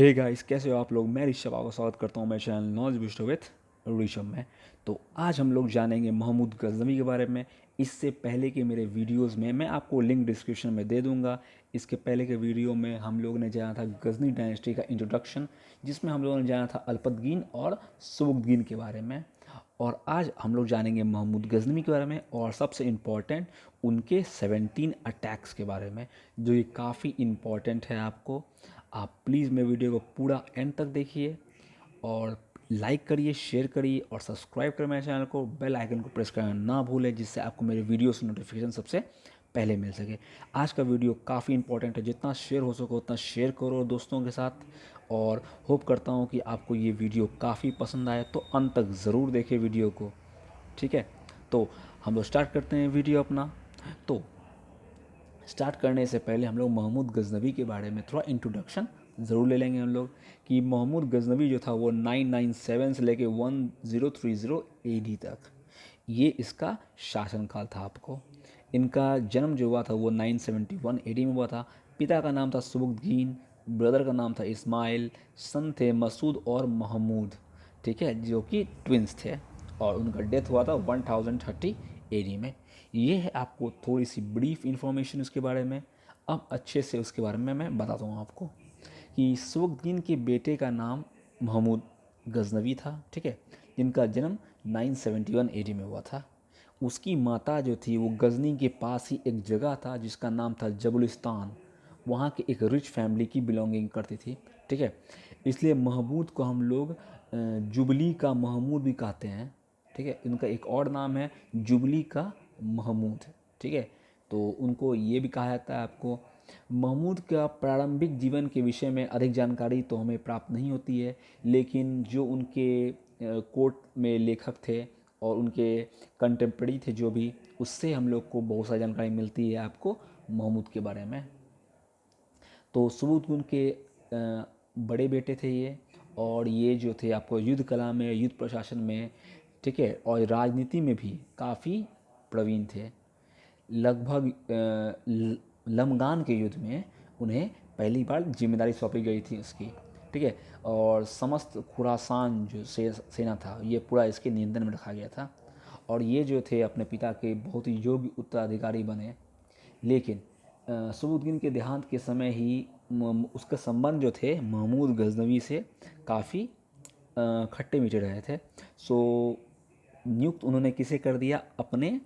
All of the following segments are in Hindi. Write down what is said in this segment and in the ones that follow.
हे गाइस, कैसे हो आप लोग। मैं ऋषभ आपका स्वागत करता हूँ मैं channel knowledge booster with Rishabh में। तो आज हम लोग जानेंगे महमूद गजनवी के बारे में। इससे पहले के मेरे वीडियोस में मैं आपको लिंक डिस्क्रिप्शन में दे दूंगा। इसके पहले के वीडियो में हम लोग ने जाना था गजनी डायनेस्टी का इंट्रोडक्शन, जिसमें हम लोगों ने जाना था अल्पतगीन और सुबुक्तगीन के बारे में। और आज हम लोग जानेंगे महमूद गजनवी के बारे में और सबसे इम्पॉर्टेंट उनके 17 अटैक्स के बारे में, जो ये काफ़ी इम्पॉर्टेंट है आपको। आप प्लीज़ मेरे वीडियो को पूरा एंड तक देखिए और लाइक करिए, शेयर करिए और सब्सक्राइब करें मेरे चैनल को। बेल आइकन को प्रेस करना ना भूलें, जिससे आपको मेरे वीडियो से नोटिफिकेशन सबसे पहले मिल सके। आज का वीडियो काफ़ी इंपॉर्टेंट है, जितना शेयर हो सके उतना शेयर करो दोस्तों के साथ। और होप करता हूँ कि आपको ये वीडियो काफ़ी पसंद आए, तो अंत तक ज़रूर देखें वीडियो को। ठीक है, तो हम लोग स्टार्ट करते हैं वीडियो अपना। तो स्टार्ट करने से पहले हम लोग महमूद गजनवी के बारे में थोड़ा इंट्रोडक्शन ज़रूर ले लेंगे हम लोग, कि महमूद गजनवी जो था वो 997 से लेके 1030 AD तक ये इसका शासनकाल था आपको। इनका जन्म जो हुआ था वो 971 AD में हुआ था। पिता का नाम था सुबुक्तगीन, ब्रदर का नाम था इस्माइल, सन थे मसूद और महमूद, ठीक है, जो कि ट्विंस थे। और उनका डेथ हुआ था 1030 AD में। ये है आपको थोड़ी सी ब्रीफ इंफॉर्मेशन उसके बारे में। अब अच्छे से उसके बारे में मैं बताता हूँ आपको कि सुबुक्तगीन के बेटे का नाम महमूद गजनवी था, ठीक है, जिनका जन्म 971 AD में हुआ था। उसकी माता जो थी वो गजनी के पास ही एक जगह था जिसका नाम था जबुलिस्तान, वहाँ के एक रिच फैमिली की बिलोंगिंग करती थी, ठीक है। इसलिए महमूद को हम लोग जुबली का महमूद भी कहते हैं, ठीक है। इनका एक और नाम है जुबली का महमूद, ठीक है। तो उनको ये भी कहा जाता है आपको। महमूद का प्रारंभिक जीवन के विषय में अधिक जानकारी तो हमें प्राप्त नहीं होती है, लेकिन जो उनके कोर्ट में लेखक थे और उनके कंटेम्प्रेरी थे जो भी, उससे हम लोग को बहुत सारी जानकारी मिलती है आपको महमूद के बारे में। तो सुबुक्तगीन के बड़े बेटे थे ये, और ये जो थे आपको युद्ध कला में, युद्ध प्रशासन में, ठीक है, और राजनीति में भी काफ़ी प्रवीण थे। लगभग लमगान के युद्ध में उन्हें पहली बार जिम्मेदारी सौंपी गई थी उसकी, ठीक है। और समस्त खुरासान जो सेना था ये पूरा इसके नियंत्रण में रखा गया था। और ये जो थे अपने पिता के बहुत ही योग्य उत्तराधिकारी बने। लेकिन सुबुक्तगीन के देहांत के समय ही उसके संबंध जो थे महमूद गजनवी से काफ़ी खट्टे मीठे रहे थे। सो नियुक्त उन्होंने किसे कर दिया, अपने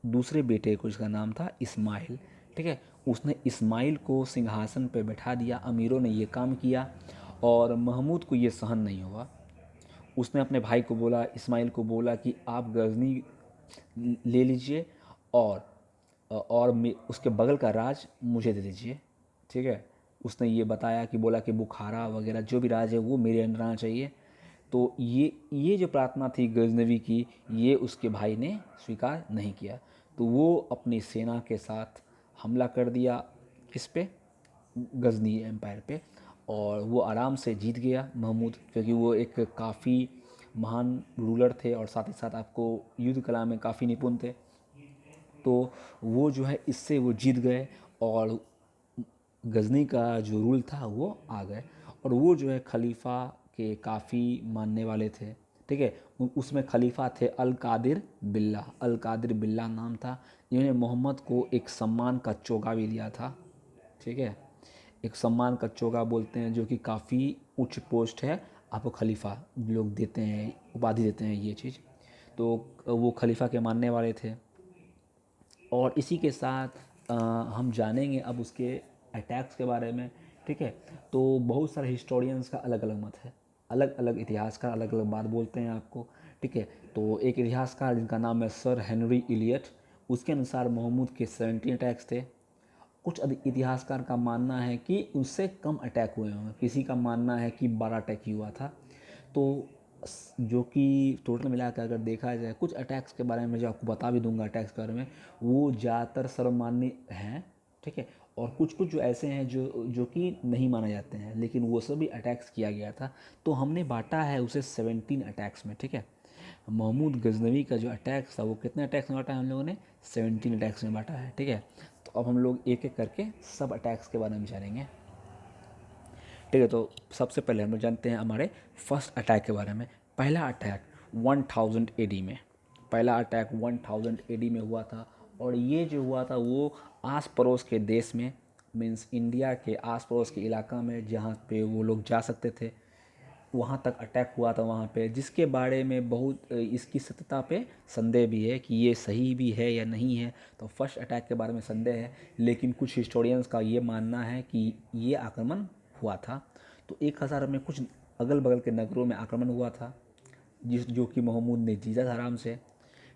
दूसरे बेटे को, जिसका नाम था इस्माइल, ठीक है। उसने इस्माइल को सिंहासन पर बैठा दिया। अमीरों ने ये काम किया और महमूद को ये सहन नहीं हुआ। उसने अपने भाई को बोला, इस्माइल को बोला कि आप गजनी ले लीजिए और उसके बगल का राज मुझे दे दीजिए, ठीक है। उसने ये बताया कि बोला कि बुखारा वगैरह जो भी राज है वो मेरे अंडर आना चाहिए। तो ये जो प्रार्थना थी गजनवी की, ये उसके भाई ने स्वीकार नहीं किया। तो वो अपनी सेना के साथ हमला कर दिया किस पे, गजनी एम्पायर पे। और वो आराम से जीत गया महमूद, क्योंकि वो एक काफ़ी महान रूलर थे और साथ ही साथ आपको युद्ध कला में काफ़ी निपुण थे। तो वो जो है इससे वो जीत गए और गजनी का जो रूल था वो आ गए। और वो जो है खलीफा के काफ़ी मानने वाले थे, ठीक है। उसमें खलीफा थे अल कादिर बिल्ला नाम था, जिन्होंने मोहम्मद को एक सम्मान का चोगा भी दिया था, ठीक है। एक सम्मान का चोगा बोलते हैं, जो कि काफ़ी उच्च पोस्ट है, आपको खलीफा लोग देते हैं, उपाधि देते हैं ये चीज़। तो वो खलीफा के मानने वाले थे। और इसी के साथ हम जानेंगे अब उसके अटैक्स के बारे में, ठीक है। तो बहुत सारे हिस्टोरियंस का अलग अलग मत है, अलग अलग इतिहासकार अलग अलग बात बोलते हैं आपको, ठीक है। तो एक इतिहासकार जिनका नाम है सर हेनरी इलियट, उसके अनुसार महमूद के 17 अटैक्स थे। कुछ इतिहासकार का मानना है कि उससे कम अटैक हुए होंगे, किसी का मानना है कि 12 अटैक ही हुआ था। तो जो कि टोटल मिला कर अगर देखा जाए, कुछ अटैक्स के बारे में जो आपको बता भी दूंगा अटैक्स के बारे में, वो ज़्यादातर सर्वमान्य हैं, ठीक है। और कुछ कुछ जो ऐसे हैं जो जो कि नहीं माने जाते हैं, लेकिन वो सभी अटैक्स किया गया था। तो हमने बांटा है उसे 17 अटैक्स में, ठीक है। महमूद गजनवी का जो अटैक्स था वो कितने अटैक्स में बांटा है हम लोगों ने, 17 अटैक्स में बांटा है, ठीक है। तो अब हम लोग एक एक करके सब अटैक्स के बारे में जानेंगे, ठीक है, तो सबसे पहले हम लोग जानते हैं हमारे फर्स्ट अटैक के बारे में। पहला अटैक 1000 एडी में, पहला अटैक 1000 एडी में हुआ था। और ये जो हुआ था वो आस पड़ोस के देश में, मीन्स इंडिया के आस पड़ोस के इलाका में जहाँ पे वो लोग जा सकते थे, वहाँ तक अटैक हुआ था वहाँ पे, जिसके बारे में बहुत इसकी सत्यता पे संदेह भी है कि ये सही भी है या नहीं है। तो फर्स्ट अटैक के बारे में संदेह है, लेकिन कुछ हिस्टोरियंस का ये मानना है कि ये आक्रमण हुआ था। तो 1000 में कुछ अगल बगल के नगरों में आक्रमण हुआ था, जो कि महमूद ने जीता था आराम से।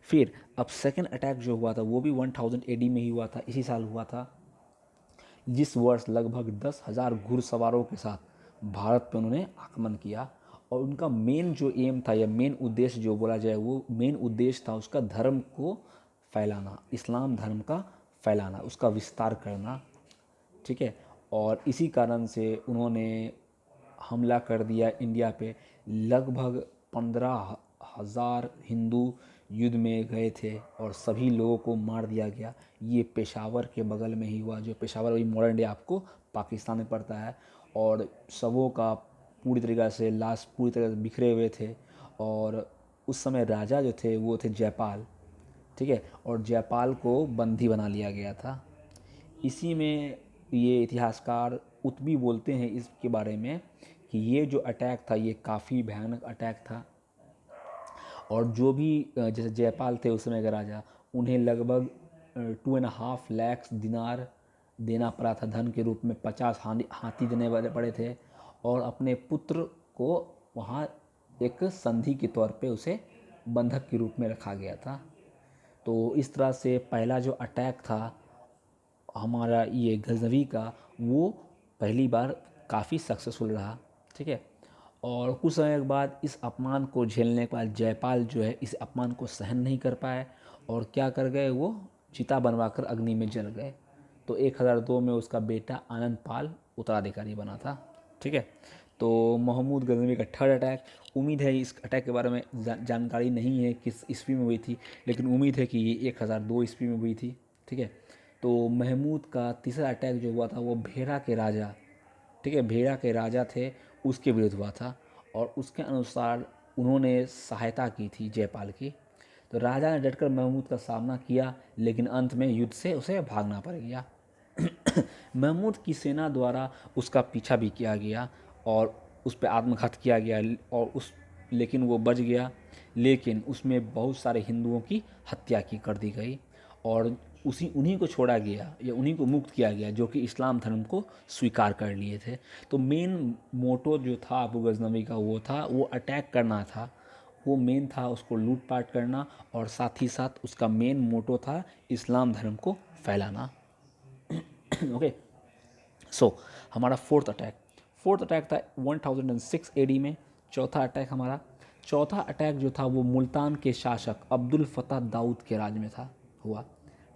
फिर अब सेकंड अटैक जो हुआ था वो भी 1000 एडी में ही हुआ था, इसी साल हुआ था, जिस वर्ष लगभग 10,000 घुड़सवारों के साथ भारत पर उन्होंने आक्रमण किया। और उनका मेन जो एम था या मेन उद्देश्य जो बोला जाए, वो मेन उद्देश्य था उसका धर्म को फैलाना, इस्लाम धर्म का फैलाना, उसका विस्तार करना। ठीक है, और इसी कारण से उन्होंने हमला कर दिया इंडिया पे। लगभग 15,000 हिंदू युद्ध में गए थे और सभी लोगों को मार दिया गया। ये पेशावर के बगल में ही हुआ, जो पेशावर वही मॉडर्न डे आपको पाकिस्तान में पड़ता है। और सबों का पूरी तरीक़ा से लाश पूरी तरह से बिखरे हुए थे। और उस समय राजा जो थे वो थे जयपाल। ठीक है, और जयपाल को बंदी बना लिया गया था। इसी में ये इतिहासकार उत्बी बोलते हैं इसके बारे में कि ये जो अटैक था ये काफ़ी भयानक अटैक था। और जो भी जैसे जयपाल थे उस समय के राजा, उन्हें लगभग 2.5 लाख दिनार देना पड़ा था धन के रूप में, 50 हाथी देने वाले पड़े थे। और अपने पुत्र को वहाँ एक संधि के तौर पे उसे बंधक के रूप में रखा गया था। तो इस तरह से पहला जो अटैक था हमारा ये गजनवी का, वो पहली बार काफ़ी सक्सेसफुल रहा। ठीक है, और कुछ समय के बाद इस अपमान को झेलने के बाद जयपाल जो है इस अपमान को सहन नहीं कर पाए और क्या कर गए, वो चिता बनवाकर अग्नि में जल गए। तो 1002 में उसका बेटा आनंद पाल उत्तराधिकारी बना था। ठीक है, तो महमूद गजनवी का थर्ड अटैक, उम्मीद है इस अटैक के बारे में जानकारी नहीं है किस ईस्वी में हुई थी, लेकिन उम्मीद है कि ये 1002 ईस्वी में हुई थी। ठीक है, तो महमूद का तीसरा अटैक जो हुआ था वो भेड़ा के राजा, ठीक है, भेड़ा के राजा थे, उसके विरुद्ध हुआ था। और उसके अनुसार उन्होंने सहायता की थी जयपाल की। तो राजा ने डटकर महमूद का सामना किया, लेकिन अंत में युद्ध से उसे भागना पड़ गया। महमूद की सेना द्वारा उसका पीछा भी किया गया और उस पर आत्मघात किया गया, और लेकिन वो बच गया। लेकिन उसमें बहुत सारे हिंदुओं की हत्या की कर दी गई और उन्हीं को छोड़ा गया या उन्हीं को मुक्त किया गया जो कि इस्लाम धर्म को स्वीकार कर लिए थे। तो मेन मोटो जो था अबू गजनवी का वो था, वो अटैक करना था, वो मेन था उसको लूटपाट करना, और साथ ही साथ उसका मेन मोटो था इस्लाम धर्म को फैलाना। ओके, सो हमारा फोर्थ अटैक था 1006 एडी में। चौथा अटैक जो था वो मुल्तान के शासक अब्दुल फतह दाऊद के राज में था हुआ।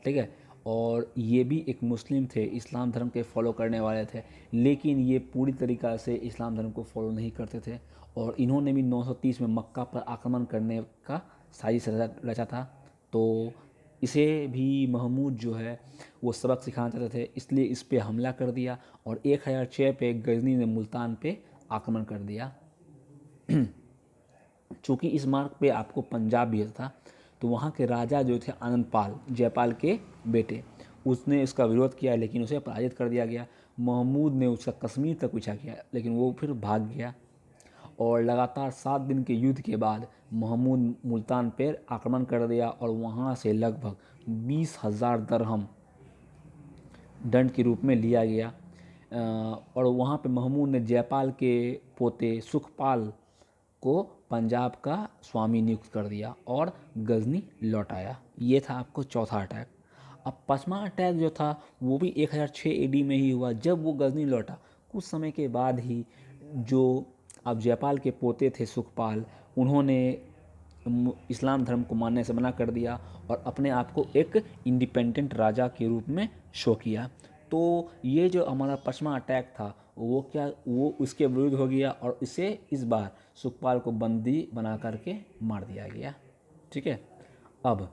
ठीक है, और ये भी एक मुस्लिम थे, इस्लाम धर्म के फॉलो करने वाले थे, लेकिन ये पूरी तरीक़ा से इस्लाम धर्म को फॉलो नहीं करते थे। और इन्होंने भी 930 में मक्का पर आक्रमण करने का साजिश रचा था। तो इसे भी महमूद जो है वो सबक सिखाना चाहते थे, इसलिए इस पे हमला कर दिया और 1006 पे गजनी ने मुल्तान पे आक्रमण कर दिया। चूँकि इस मार्ग पे आपको पंजाब भी था, तो वहाँ के राजा जो थे आनंद पाल, जयपाल के बेटे, उसने इसका विरोध किया लेकिन उसे पराजित कर दिया गया। महमूद ने उसका कश्मीर तक पीछा किया लेकिन वो फिर भाग गया। और लगातार 7 दिन के युद्ध के बाद महमूद मुल्तान पर आक्रमण कर दिया और वहाँ से लगभग 20,000 दरहम दंड के रूप में लिया गया। और वहाँ पे महमूद ने जयपाल के पोते सुखपाल को पंजाब का स्वामी नियुक्त कर दिया और गजनी लौटाया। ये था आपको चौथा अटैक। अब पांचवा अटैक जो था वो भी 1006 एडी में ही हुआ। जब वो गजनी लौटा कुछ समय के बाद ही जो अब जयपाल के पोते थे सुखपाल, उन्होंने इस्लाम धर्म को मानने से मना कर दिया और अपने आप को एक इंडिपेंडेंट राजा के रूप में शो किया। तो ये जो हमारा पचमा अटैक था वो उसके विरुद्ध हो गया और इसे इस बार सुखपाल को बंदी बना करके मार दिया गया। ठीक है, अब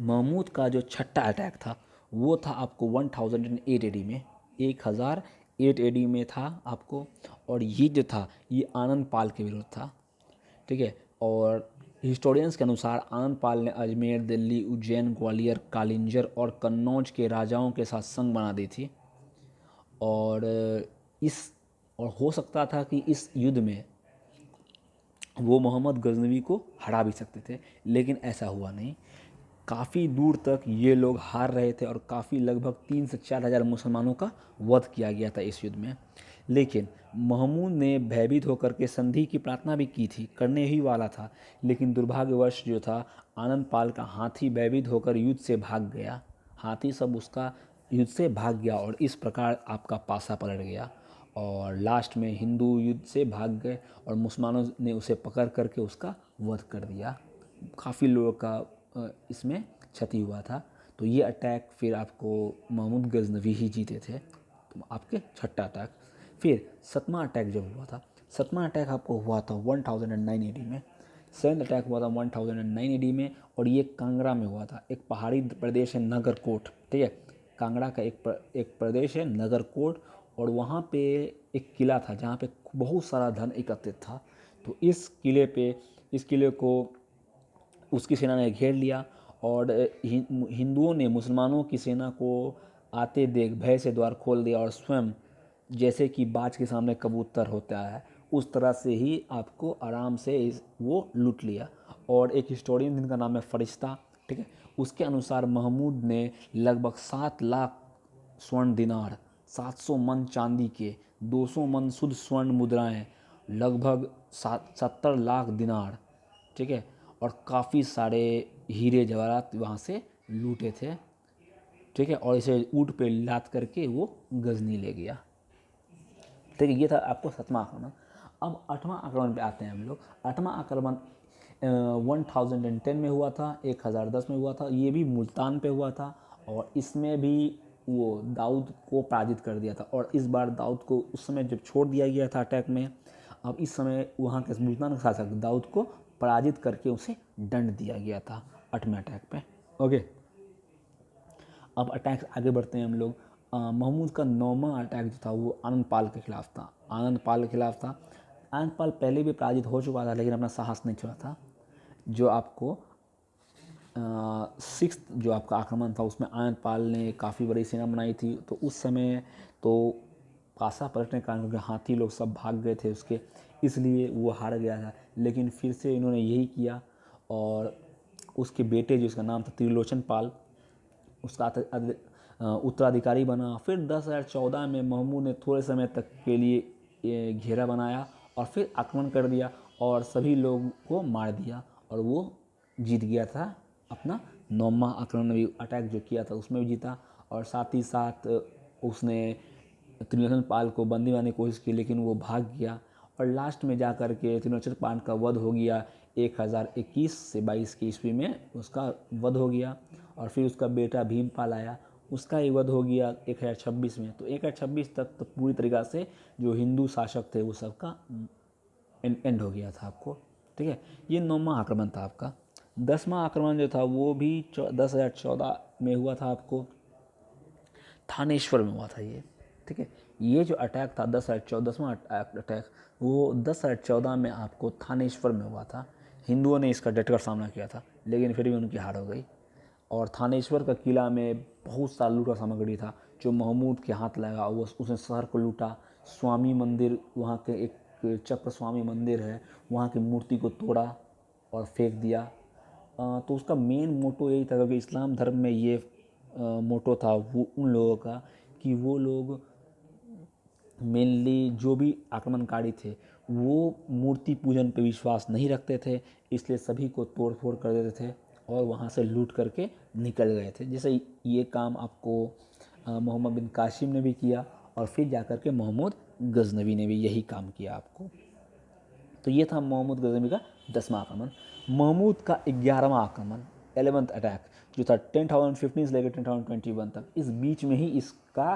महमूद का जो छठा अटैक था वो था आपको 1008 एडी में, 1008 8 AD में था आपको। और ये जो था ये आनंद पाल के विरुद्ध था, ठीक है। और हिस्टोरियंस के अनुसार आनंद पाल ने अजमेर, दिल्ली, उज्जैन, ग्वालियर, कालिंजर और कन्नौज के राजाओं के साथ संग बना दी थी। और इस और हो सकता था कि इस युद्ध में वो मोहम्मद गजनवी को हरा भी सकते थे, लेकिन ऐसा हुआ नहीं। काफ़ी दूर तक ये लोग हार रहे थे और काफ़ी लगभग 3 से 4 हज़ार मुसलमानों का वध किया गया था इस युद्ध में। लेकिन महमूद ने भयभीत होकर के संधि की प्रार्थना भी की थी, करने ही वाला था, लेकिन दुर्भाग्यवश जो था आनंद पाल का हाथी भयभीत होकर युद्ध से भाग गया। हाथी सब उसका युद्ध से भाग गया और इस प्रकार आपका पासा पलट गया। और लास्ट में हिंदू युद्ध से भाग गए और मुसलमानों ने उसे पकड़ करके उसका वध कर दिया। काफ़ी लोगों का इसमें क्षति हुआ था। तो ये अटैक फिर आपको महमूद गजनवी ही जीते थे, तो आपके छठा अटैक। फिर सतवां अटैक जब हुआ था, सतवां अटैक आपको हुआ था 1009 AD में। सेवन्थ अटैक हुआ था 1009 AD में और ये कांगड़ा में हुआ था। एक पहाड़ी प्रदेश है नगरकोट, ठीक है। कांगड़ा का एक प्रदेश है नगरकोट, और वहाँ पे एक किला था जहाँ पे बहुत सारा धन एकत्रित था। तो इस किले को उसकी सेना ने घेर लिया और हिंदुओं ने मुसलमानों की सेना को आते देख भय से द्वार खोल दिया और स्वयं जैसे कि बाज के सामने कबूतर होता है उस तरह से ही आपको आराम से वो लूट लिया। और एक हिस्टोरियन जिनका नाम है फरिश्ता, ठीक है, उसके अनुसार महमूद ने लगभग 7 लाख स्वर्ण दिनार, 700 मन चांदी के, 200 मन शुद्ध स्वर्ण मुद्राएं, लगभग 70 लाख दिनार, ठीक है, और काफ़ी सारे हीरे जवाहरात वहाँ से लूटे थे, ठीक है। और इसे ऊँट पे लाद करके वो गजनी ले गया। ठीक है, ये था आपको 7वां आक्रमण। अब 8वां आक्रमण पे आते हैं हम लोग। 8वां आक्रमण 1010 में हुआ था, 1010 में हुआ था। ये भी मुल्तान पे हुआ था और इसमें भी वो दाऊद को पराजित कर दिया था। और इस बार दाऊद को उस समय जब छोड़ दिया गया था अटैक में, अब इस समय वहाँ के मुल्तान के शासक दाऊद को पराजित करके उसे दंड दिया गया था 8वें अटैक पे। ओके, अब अटैक आगे बढ़ते हैं हम लोग। महमूद का 9वां अटैक जो था वो आनंद पाल के खिलाफ था। आनंद पाल के खिलाफ था। आनंद पाल पहले भी पराजित हो चुका था लेकिन अपना साहस नहीं छोड़ा था। जो आपको 6th जो आपका आक्रमण था उसमें आनंद पाल ने काफ़ी बड़ी सेना बनाई थी। तो उस समय तो पासा पलटने के कारण क्योंकि हाथी लोग सब भाग गए थे उसके, इसलिए वो हार गया था। लेकिन फिर से इन्होंने यही किया और उसके बेटे जो उसका नाम था त्रिलोचन पाल, उसका उत्तराधिकारी बना। फिर 1014 में महमूद ने थोड़े समय तक के लिए घेरा बनाया और फिर आक्रमण कर दिया और सभी लोगों को मार दिया और वो जीत गया था। अपना 9वां आक्रमण में भी अटैक जो किया था उसमें भी जीता। और साथ ही साथ उसने त्रिलोचन पाल को बंदी बनाने की कोशिश की लेकिन वो भाग गया और लास्ट में जा कर के त्रिलोचन पाल का वध हो गया 1021 से 22 की ईस्वी में उसका वध हो गया। और फिर उसका बेटा भीमपाल आया, उसका ही वध हो गया 1026 में। तो 1026 तक तो पूरी तरीक़ा से जो हिंदू शासक थे वो सबका एंड हो गया था आपको, ठीक है। ये 9वां आक्रमण था आपका। 10वां आक्रमण जो था वो भी 1014 में हुआ था आपको, थानेश्वर में हुआ था ये, ठीक है। ये जो अटैक था 1014वां अटैक वो 1014 में आपको थानेश्वर में हुआ था। हिंदुओं ने इसका डटकर सामना किया था लेकिन फिर भी उनकी हार हो गई। और थानेश्वर का किला में बहुत सारा लूटा सामग्री था जो महमूद के हाथ लगा। वो उसने शहर को लूटा। स्वामी मंदिर, वहाँ के एक चक्र स्वामी मंदिर है, वहाँ की मूर्ति को तोड़ा और फेंक दिया। तो उसका मेन मोटो यही था क्योंकि इस्लाम धर्म में ये मोटो था वो उन लोगों का कि वो लोग मेनली जो भी आक्रमणकारी थे वो मूर्ति पूजन पे विश्वास नहीं रखते थे, इसलिए सभी को तोड़ फोड़ कर देते थे और वहाँ से लूट करके निकल गए थे। जैसे ये काम आपको मोहम्मद बिन कासिम ने भी किया और फिर जाकर के मोहम्मद गजनवी ने भी यही काम किया आपको। तो ये था मोहम्मद गजनवी का 10वां आक्रमण। महमूद का 11वां आक्रमण 11th अटैक जो था 10,015 से लेकर 10,021 तक, इस बीच में ही इसका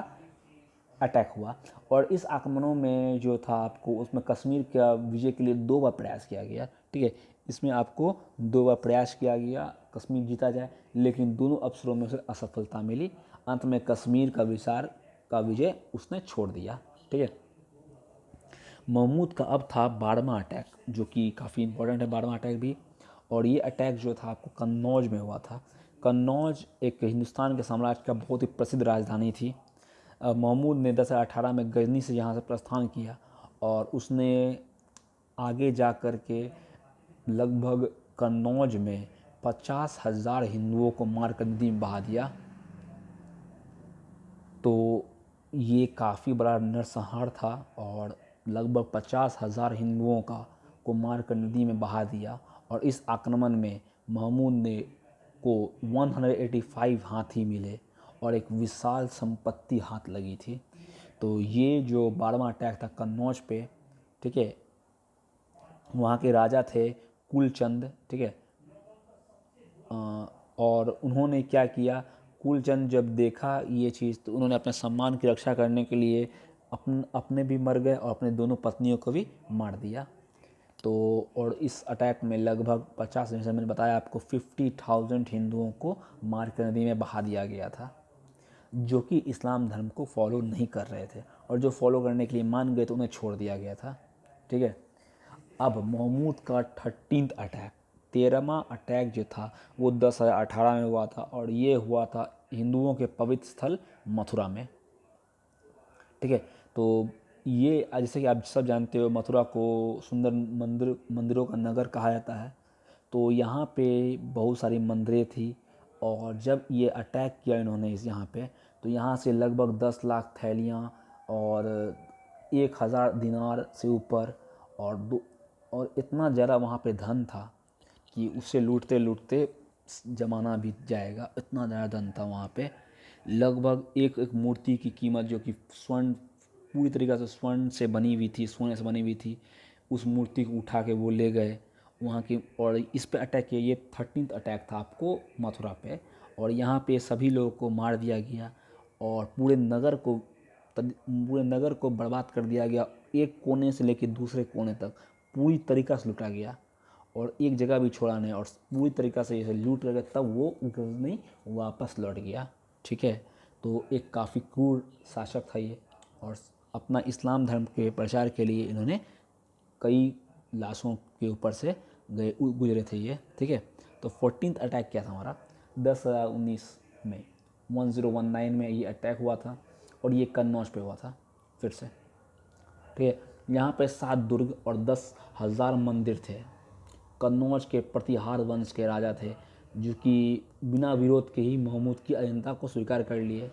अटैक हुआ। और इस आक्रमणों में जो था आपको उसमें कश्मीर का विजय के लिए 2 बार प्रयास किया गया, ठीक है। इसमें आपको 2 बार प्रयास किया गया कश्मीर जीता जाए, लेकिन दोनों अवसरों में उसे असफलता मिली। अंत में कश्मीर का विजय उसने छोड़ दिया। ठीक है। महमूद का अब था 12वां अटैक, जो कि काफ़ी इंपॉर्टेंट है 12वां अटैक भी। और ये अटैक जो था आपको कन्नौज में हुआ था। कन्नौज एक हिंदुस्तान के साम्राज्य का बहुत ही प्रसिद्ध राजधानी थी। महमूद ने 1018 में गजनी से यहाँ से प्रस्थान किया और उसने आगे जा कर के लगभग कन्नौज में 50,000 हिंदुओं को मारकर नदी में बहा दिया। तो ये काफ़ी बड़ा नरसंहार था और लगभग 50,000 हिंदुओं को मारकर नदी में बहा दिया। और इस आक्रमण में महमूद ने को 185 हाथी मिले और एक विशाल संपत्ति हाथ लगी थी। तो ये जो 12वां अटैक था कन्नौज पे, ठीक है, वहाँ के राजा थे कुलचंद, ठीक है। और उन्होंने क्या किया, कुलचंद जब देखा ये चीज़ तो उन्होंने अपने सम्मान की रक्षा करने के लिए अपने भी मर गए और अपने दोनों पत्नियों को भी मार दिया। तो और इस अटैक में लगभग 50, जैसे मैंने बताया आपको, 50,000 हिंदुओं को मार कर नदी में बहा दिया गया था, जो कि इस्लाम धर्म को फॉलो नहीं कर रहे थे। और जो फॉलो करने के लिए मान गए तो उन्हें छोड़ दिया गया था, ठीक है। अब महमूद का 13th अटैक, 13वां अटैक जो था वो 1018 में हुआ था और ये हुआ था हिंदुओं के पवित्र स्थल मथुरा में, ठीक है। तो ये जैसे कि आप सब जानते हो, मथुरा को सुंदर मंदिरों का नगर कहा जाता है। तो यहाँ पे बहुत सारी मंदिरें थी और जब ये अटैक किया इन्होंने इस यहाँ पे, तो यहाँ से लगभग 10 लाख थैलियाँ और 1,000 दिनार से ऊपर और इतना ज़्यादा वहाँ पे धन था कि उससे लूटते लूटते ज़माना बीत जाएगा, इतना ज़्यादा धन था वहाँ पे। लगभग एक एक मूर्ति की कीमत, जो कि स्वर्ण, पूरी तरीक़े से स्वर्ण से बनी हुई थी, सोने से बनी हुई थी, उस मूर्ति को उठा के वो ले गए वहाँ की। और इस पे अटैक किया, ये 13th अटैक था आपको मथुरा पे। और यहाँ पे सभी लोगों को मार दिया गया और पूरे नगर को बर्बाद कर दिया गया। एक कोने से लेकर दूसरे कोने तक पूरी तरीक़ा से लूटा गया और एक जगह भी छोड़ा नहीं। और पूरी तरीक़ा से जैसे लूट करके तब वो गजनी वापस लौट गया, ठीक है। तो एक काफ़ी क्रूर शासक था ये और अपना इस्लाम धर्म के प्रचार के लिए इन्होंने कई लाशों के ऊपर से गुजरे थे ये, ठीक है। तो 14th अटैक क्या था हमारा, 10/19 में 1019 में ये अटैक हुआ था और ये कन्नौज पे हुआ था फिर से, ठीक है। यहाँ पे 7 दुर्ग और 10,000 मंदिर थे। कन्नौज के प्रतिहार वंश के राजा थे, जो कि बिना विरोध के ही महमूद की अधीनता को स्वीकार कर लिए।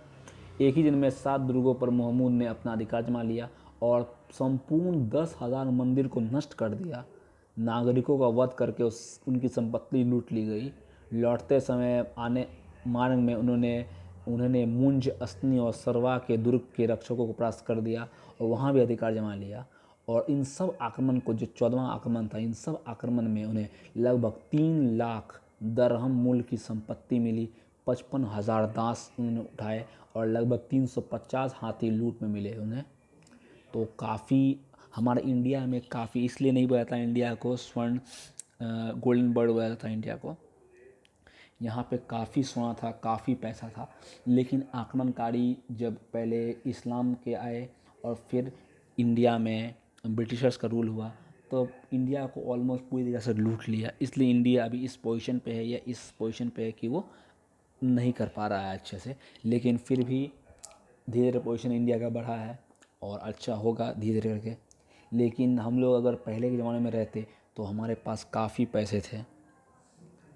एक ही दिन में 7 दुर्गों पर महमूद ने अपना अधिकार जमा लिया और संपूर्ण 10,000 मंदिर को नष्ट कर दिया। नागरिकों का वध करके उनकी संपत्ति लूट ली गई। लौटते समय आने मार्ग में उन्होंने मुंज, अस्नी और सरवा के दुर्ग के रक्षकों को परास्त कर दिया और वहाँ भी अधिकार जमा लिया। और इन सब आक्रमण को, जो 14वां आक्रमण था, इन सब आक्रमण में उन्हें लगभग 3 लाख दरहम मूल्य की संपत्ति मिली, 55,000 दास उन्होंने उठाए और लगभग 350 हाथी लूट में मिले उन्हें। तो काफ़ी हमारे इंडिया में काफ़ी इसलिए नहीं बोला था इंडिया को स्वर्ण गोल्डन बर्ड बोला था इंडिया को, यहाँ पे काफ़ी सोना था, काफ़ी पैसा था। लेकिन आक्रमणकारी जब पहले इस्लाम के आए और फिर इंडिया में ब्रिटिशर्स का रूल हुआ, तो इंडिया को ऑलमोस्ट पूरी तरह से लूट लिया। इसलिए इंडिया अभी इस पोजीशन पे है, या इस पोजीशन पे है कि वो नहीं कर पा रहा है अच्छे से। लेकिन फिर भी धीरे धीरे पोजीशन इंडिया का बढ़ा है और अच्छा होगा धीरे धीरे करके। लेकिन हम लोग अगर पहले के ज़माने में रहते तो हमारे पास काफ़ी पैसे थे,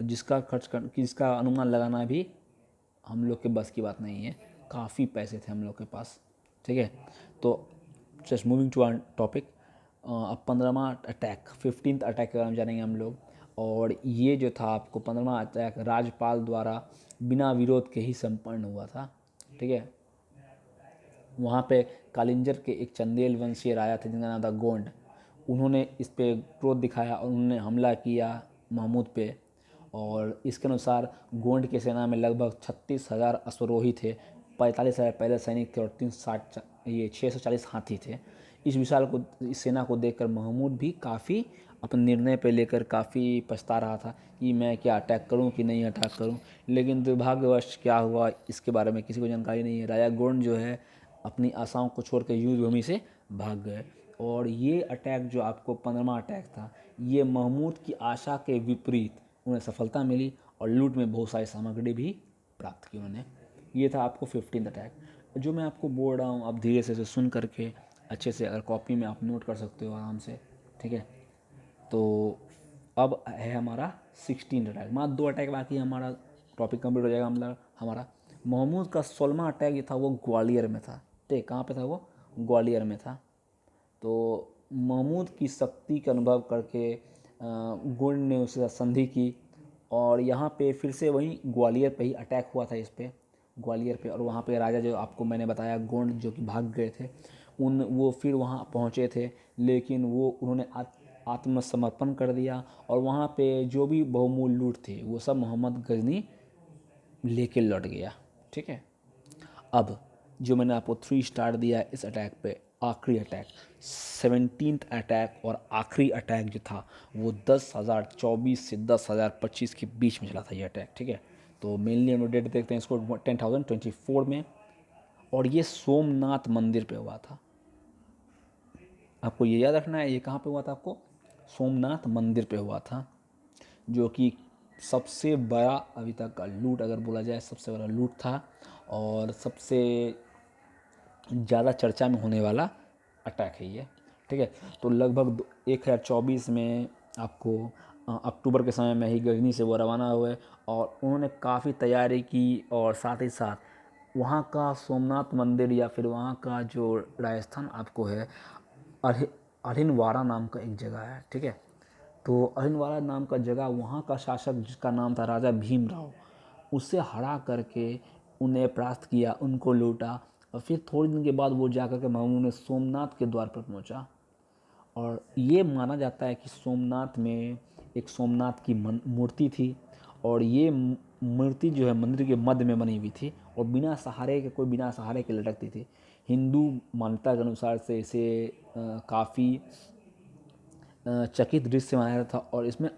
जिसका अनुमान लगाना भी हम लोग के बस की बात नहीं है। काफ़ी पैसे थे हम लोग के पास, ठीक है। तो just moving to our topic, अब 15वां अटैक, 15th अटैक के बारे में जानेंगे हम लोग। और ये जो था आपको 15वां अटैक राजपाल द्वारा बिना विरोध के ही संपन्न हुआ था, ठीक है। वहाँ पे कालिंजर के एक चंदेल वंशीय राजा थे जिनका नाम था गोंड। उन्होंने इस पे क्रोध दिखाया और उन्होंने हमला किया महमूद पे। और इसके अनुसार गोंड की सेना में लगभग 36,000 अश्वरोही थे, 45,000 पैदल सैनिक थे और 640 हाथी थे। इस सेना को देखकर महमूद भी काफ़ी अपने निर्णय पे लेकर काफ़ी पछता रहा था कि मैं क्या अटैक करूं कि नहीं अटैक करूं। लेकिन दुर्भाग्यवश क्या हुआ इसके बारे में किसी को जानकारी नहीं है। राजा गोंड जो है अपनी आशाओं को छोड़कर युद्ध भूमि से भाग गए। और ये अटैक जो आपको 15वां अटैक था, ये महमूद की आशा के विपरीत उन्हें सफलता मिली और लूट में बहुत सारी सामग्री भी प्राप्त की उन्होंने। ये था आपको 15th अटैक। जो मैं आपको बोल रहा हूँ आप धीरे से इसे सुन करके अच्छे से अगर कॉपी में आप नोट कर सकते हो आराम से, ठीक है। तो अब है हमारा 16th अटैक, मात्र 2 अटैक बाकी है, हमारा टॉपिक कंप्लीट हो जाएगा हमारा। महमूद का 16वां अटैक जो था वो ग्वालियर में था, ठीक। कहाँ पे था वो? ग्वालियर में था। तो महमूद की शक्ति का अनुभव करके गुण ने उसके साथ संधि की और यहाँ पे फिर से वहीं ग्वालियर पे ही अटैक हुआ था इस पे, ग्वालियर पे। और वहाँ पे राजा जो आपको मैंने बताया गोंड जो कि भाग गए थे, वो फिर वहाँ पहुँचे थे, लेकिन उन्होंने आत्मसमर्पण कर दिया और वहाँ पे जो भी बहुमूल्य लूट थी वो सब मोहम्मद गजनी लेके लौट गया, ठीक है। अब जो मैंने आपको 3 स्टार दिया इस अटैक पे, आखिरी अटैक 17th अटैक और आखिरी अटैक जो था वो 10,024 से 10,025 के बीच में चला था ये अटैक, ठीक है। तो मेनली हम लोग डेट देखते हैं इसको 10,024 में, और ये सोमनाथ मंदिर पे हुआ था। आपको ये याद रखना है ये कहाँ पे हुआ था आपको? सोमनाथ मंदिर पे हुआ था, जो कि सबसे बड़ा अभी तक का लूट अगर बोला जाए सबसे बड़ा लूट था और सबसे ज़्यादा चर्चा में होने वाला अटैक है ये, ठीक है। तो लगभग 1024 में आपको अक्टूबर के समय में ही गजनी से वो रवाना हुए और उन्होंने काफ़ी तैयारी की और साथ ही साथ वहाँ का सोमनाथ मंदिर या फिर वहाँ का जो राजस्थान आपको है अहिनवाड़ा नाम का एक जगह है, ठीक है। तो अहिनवाड़ा नाम का जगह वहाँ का शासक जिसका नाम था राजा भीमराव, उससे हरा करके उन्हें परास्त किया, उनको लूटा और फिर थोड़े दिन के बाद वो जा कर के महमूद ने सोमनाथ के द्वार पर पहुँचा। और ये माना जाता है कि सोमनाथ में एक सोमनाथ की मूर्ति थी और ये मूर्ति जो है मंदिर के मध्य में बनी हुई थी और बिना सहारे के लटकती थी। हिंदू मान्यता के अनुसार से इसे काफ़ी चकित दृश्य माना जाता था और इसमें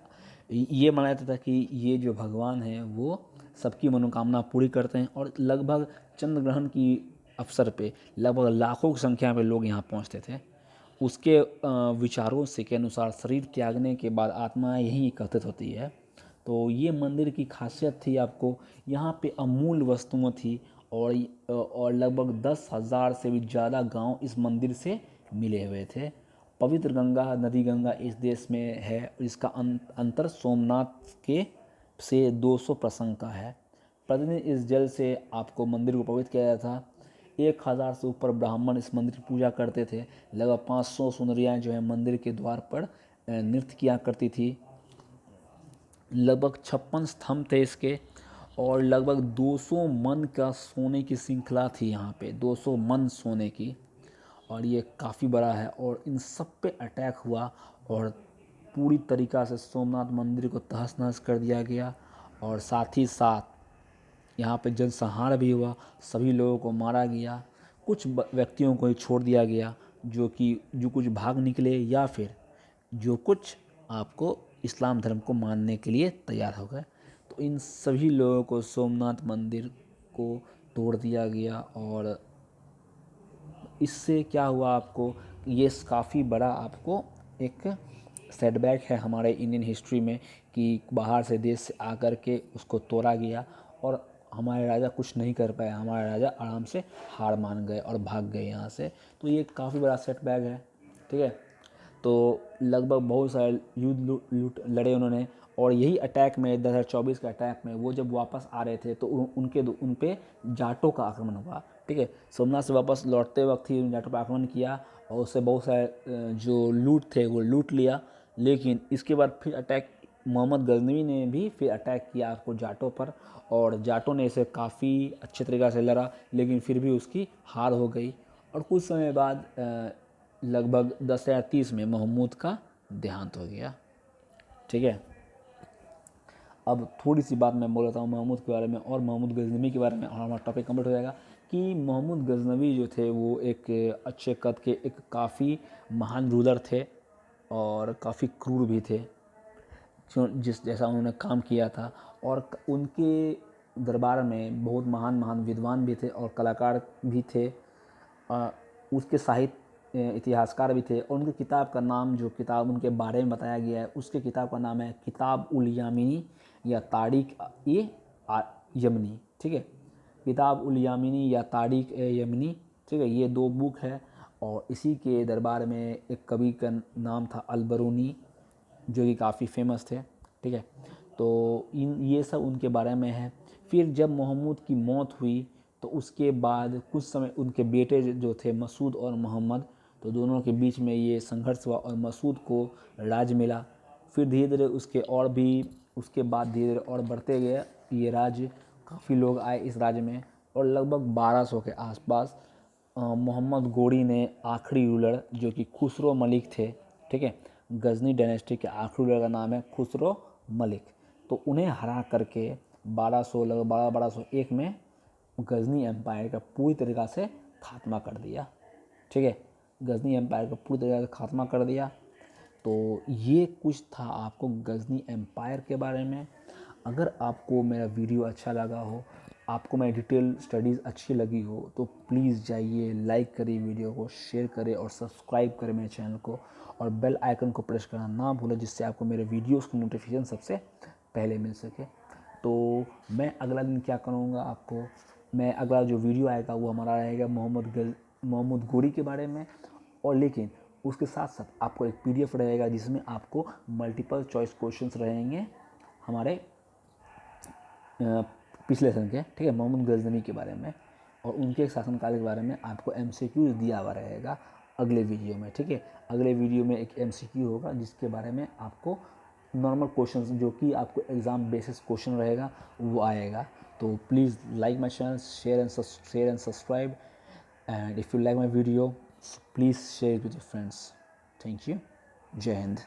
ये माना जाता था कि ये जो भगवान हैं वो सबकी मनोकामना पूरी करते हैं और लगभग चंद्र ग्रहण की अवसर पे लगभग लाखों की संख्या में लोग यहाँ पहुँचते थे। उसके विचारों से के अनुसार शरीर त्यागने के बाद आत्मा यहीं एकत्रित होती है। तो ये मंदिर की खासियत थी आपको, यहाँ पे अमूल्य वस्तुएं थी और लगभग 10,000 से भी ज़्यादा गांव इस मंदिर से मिले हुए थे। पवित्र गंगा नदी गंगा इस देश में है, इसका अंतर सोमनाथ के से 200 प्रसंग का है। प्रतिदिन इस जल से आपको मंदिर को पवित्र किया जाता था। 1,000 से ऊपर ब्राह्मण इस मंदिर की पूजा करते थे। लगभग 500 सुंदरियाँ जो है मंदिर के द्वार पर नृत्य किया करती थी। लगभग 56 स्तंभ थे इसके और लगभग 200 मन का सोने की श्रृंखला थी यहाँ पे, 200 मन सोने की। और ये काफ़ी बड़ा है और इन सब पे अटैक हुआ और पूरी तरीक़ा से सोमनाथ मंदिर को तहस नहस कर दिया गया और साथ ही साथ यहाँ पे जनसंहार भी हुआ, सभी लोगों को मारा गया। कुछ व्यक्तियों को ही छोड़ दिया गया जो कुछ भाग निकले या फिर जो कुछ आपको इस्लाम धर्म को मानने के लिए तैयार हो गए। तो इन सभी लोगों को सोमनाथ मंदिर को तोड़ दिया गया और इससे क्या हुआ आपको, ये काफ़ी बड़ा आपको एक सेटबैक है हमारे इंडियन हिस्ट्री में कि बाहर से देश से आकर के उसको तोड़ा गया और हमारे राजा कुछ नहीं कर पाए, हमारे राजा आराम से हार मान गए और भाग गए यहाँ से। तो ये काफ़ी बड़ा सेटबैक है, ठीक है। तो लगभग बहुत सारे युद्ध लूट लड़े उन्होंने और यही अटैक में 2024 के अटैक में वो जब वापस आ रहे थे तो उन पे जाटों का आक्रमण हुआ, ठीक है। सोमनाथ से वापस लौटते वक्त ही उन जाटों पर आक्रमण किया और उससे बहुत सारे जो लूट थे वो लूट लिया। लेकिन इसके बाद फिर अटैक मोहम्मद गजनवी ने भी फिर अटैक किया आपको जाटों पर और जाटों ने इसे काफ़ी अच्छे तरीक़े से लड़ा, लेकिन फिर भी उसकी हार हो गई और कुछ समय बाद लगभग 1030 में महमूद का देहांत हो गया, ठीक है। अब थोड़ी सी बात मैं बोल लेता हूँ महमूद के बारे में और महमूद गजनवी के बारे में और हमारा टॉपिक कंप्लीट हो जाएगा कि महमूद गजनवी जो थे वो एक अच्छे कद के एक काफ़ी महान रूलर थे और काफ़ी क्रूर भी थे जिस जैसा उन्होंने काम किया था। और उनके दरबार में बहुत महान महान विद्वान भी थे और कलाकार भी थे। उसके साहित्य इतिहासकार भी थे, और उनकी किताब का नाम, जो किताब उनके बारे में बताया गया है, उसके किताब का नाम है किताब उल यामिनी या तारीख ए यमनी। ठीक है, किताब उल यामिनी या तारीख ए यमनी। ठीक है, ये 2 बुक है। और इसी के दरबार में एक कवि का नाम था अलबरूनी, जो कि काफ़ी फेमस थे। ठीक है, तो ये सब उनके बारे में है। फिर जब महमूद की मौत हुई तो उसके बाद कुछ समय उनके बेटे जो थे मसूद और मोहम्मद, तो दोनों के बीच में ये संघर्ष हुआ और मसूद को राज मिला। फिर धीरे धीरे उसके बाद धीरे धीरे और बढ़ते गए ये राज्य, काफ़ी लोग आए इस राज्य में, और लगभग 1200 के आसपास मोहम्मद गोरी ने आखिरी रूलर, जो कि खुसरो मलिक थे। ठीक है, गजनी डायनेस्टी के आखिरी रूलर का नाम है खुसरो मलिक, तो उन्हें हरा करके 1201 में गजनी एम्पायर का पूरी तरीक़ा से खात्मा कर दिया। ठीक है, गजनी एम्पायर का पूरी तरीक़ा से खात्मा कर दिया। तो ये कुछ था आपको गजनी एम्पायर के बारे में। अगर आपको मेरा वीडियो अच्छा लगा हो, आपको मेरी डिटेल स्टडीज़ अच्छी लगी हो, तो प्लीज़ जाइए, लाइक करिए वीडियो को, शेयर करें और सब्सक्राइब करें मेरे चैनल को, और बेल आइकन को प्रेस करना ना भूलें, जिससे आपको मेरे वीडियोस की नोटिफिकेशन सबसे पहले मिल सके। तो मैं अगला दिन क्या करूँगा, आपको मैं अगला जो वीडियो आएगा वो हमारा रहेगा मोहम्मद गोरी के बारे में, और लेकिन उसके साथ साथ आपको एक PDF रहेगा जिसमें आपको मल्टीपल चॉइस क्वेश्चंस रहेंगे हमारे पिछले सन के। ठीक है, मोहम्मद गजनवी के बारे में और उनके शासनकाल के बारे में आपको MCQ दिया हुआ रहेगा अगले वीडियो में। ठीक है, अगले वीडियो में एक MCQ होगा जिसके बारे में आपको नॉर्मल क्वेश्चंस, जो कि आपको एग्ज़ाम बेसिस क्वेश्चन रहेगा, वो आएगा। तो please like my channel, share and subscribe, and if you like my video please share with your friends. Thank you. जय हिंद।